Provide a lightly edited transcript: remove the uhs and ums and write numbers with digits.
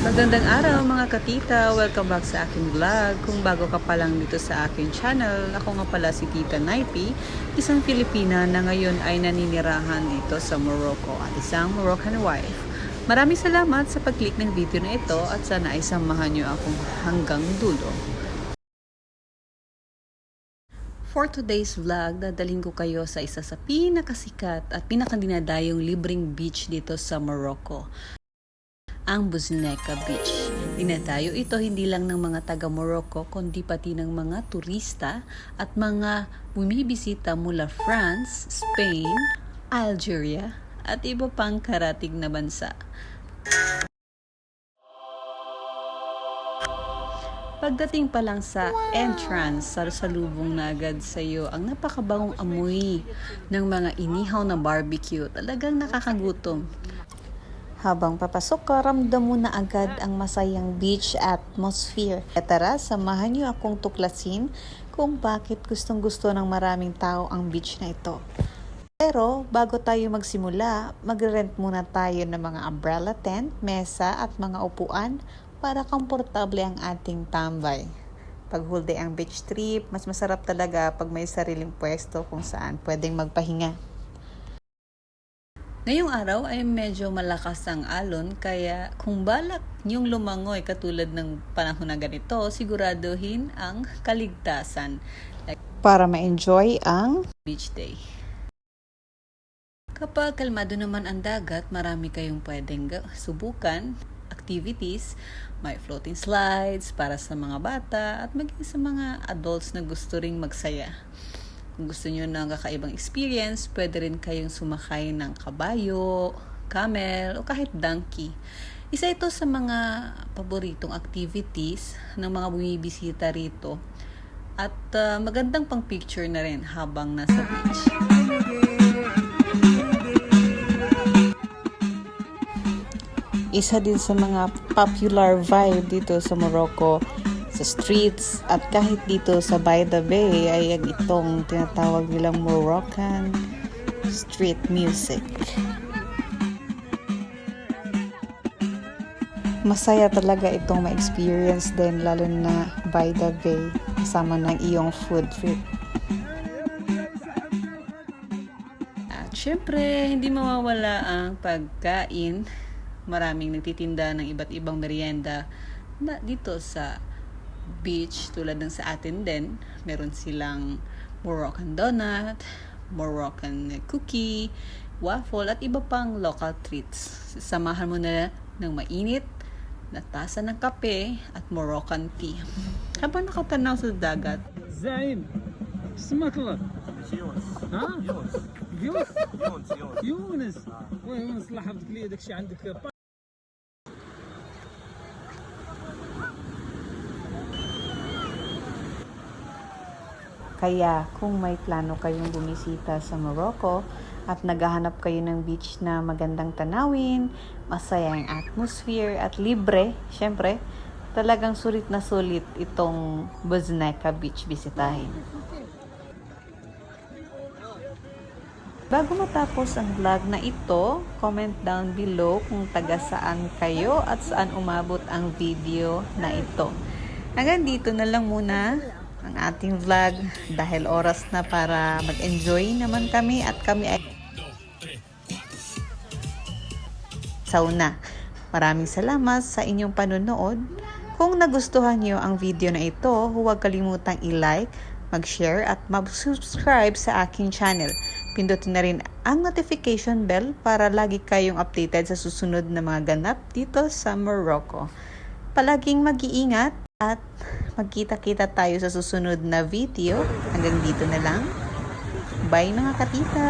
Magandang araw mga katita! Welcome back sa aking vlog. Kung bago ka pa lang dito sa aking channel, ako nga pala si Tita Naipi, isang Pilipina na ngayon ay naninirahan dito sa Morocco at isang Moroccan wife. Maraming salamat sa pag-click ng video na ito at sana ay samahan niyo akong hanggang dulo. For today's vlog, dadalhin ko kayo sa isa sa pinakasikat at pinakadinadayong libreng beach dito sa Morocco, ang Buzneca Beach. Dinadayo ito hindi lang ng mga taga Morocco kundi pati ng mga turista at mga bumibisita mula France, Spain, Algeria at iba pang karatig na bansa. Pagdating pa lang sa entrance, sasalubong na agad sa iyo ang napakabangong amoy ng mga inihaw na barbecue. Talagang nakakagutom. Habang papasok ka, ramdam mo na agad ang masayang beach atmosphere. Tara, samahan niyo akong tuklasin kung bakit gustong-gusto ng maraming tao ang beach na ito. Pero bago tayo magsimula, mag-rent muna tayo ng mga umbrella tent, mesa at mga upuan para komportable ang ating tambay. Pag whole day ang beach trip, mas masarap talaga pag may sariling pwesto kung saan pwedeng magpahinga. Ngayong araw ay medyo malakas ang alon kaya kung balak niyong lumangoy katulad ng panahon na ganito, siguraduhin ang kaligtasan para ma-enjoy ang beach day. Kapag kalmado naman ang dagat, marami kayong pwedeng subukan, activities, may floating slides para sa mga bata at maging sa mga adults na gusto ring magsaya. Kung gusto nyo ng kakaibang experience, pwede rin kayong sumakay ng kabayo, camel, o kahit donkey. Isa ito sa mga paboritong activities ng mga bumibisita rito. At magandang pang picture na rin habang nasa beach. Isa din sa mga popular vibe dito sa Morocco, sa streets at kahit dito sa By the Bay ay itong tinatawag nilang Moroccan street music. Masaya talaga itong ma-experience din lalo na By the Bay kasama ng iyong food trip. At syempre, hindi mawawala ang pagkain. Maraming nagtitinda ng iba't ibang merienda na dito sa beach tulad ng sa atin din. Meron silang Moroccan donut, Moroccan cookie, waffle at iba pang local treats. Samahan mo na ng mainit na tasa ng kape at Moroccan tea habang nakatanaw sa dagat. زعيم اسمك الله يونس ها يونس يونس يونس يونس يونس وين يونس الله يحفظك لي داك الشيء عندك Kaya kung may plano kayong bumisita sa Morocco at naghahanap kayo ng beach na magandang tanawin, masayang atmosphere at libre, syempre, talagang sulit na sulit itong Buzneca Beach bisitahin. Bago matapos ang vlog na ito, comment down below kung taga saan kayo at saan umabot ang video na ito. Hanggang dito na lang muna ang ating vlog dahil oras na para mag-enjoy naman kami at kami ay sauna. Maraming salamat sa inyong panonood. Kung nagustuhan niyo ang video na ito, huwag kalimutang i-like, mag-share at mag-subscribe sa aking channel. Pindutin na rin ang notification bell para lagi kayong updated sa susunod na mga ganap dito sa Morocco. Palaging mag-iingat at magkita-kita tayo sa susunod na video. Hanggang dito na lang. Bye mga katita!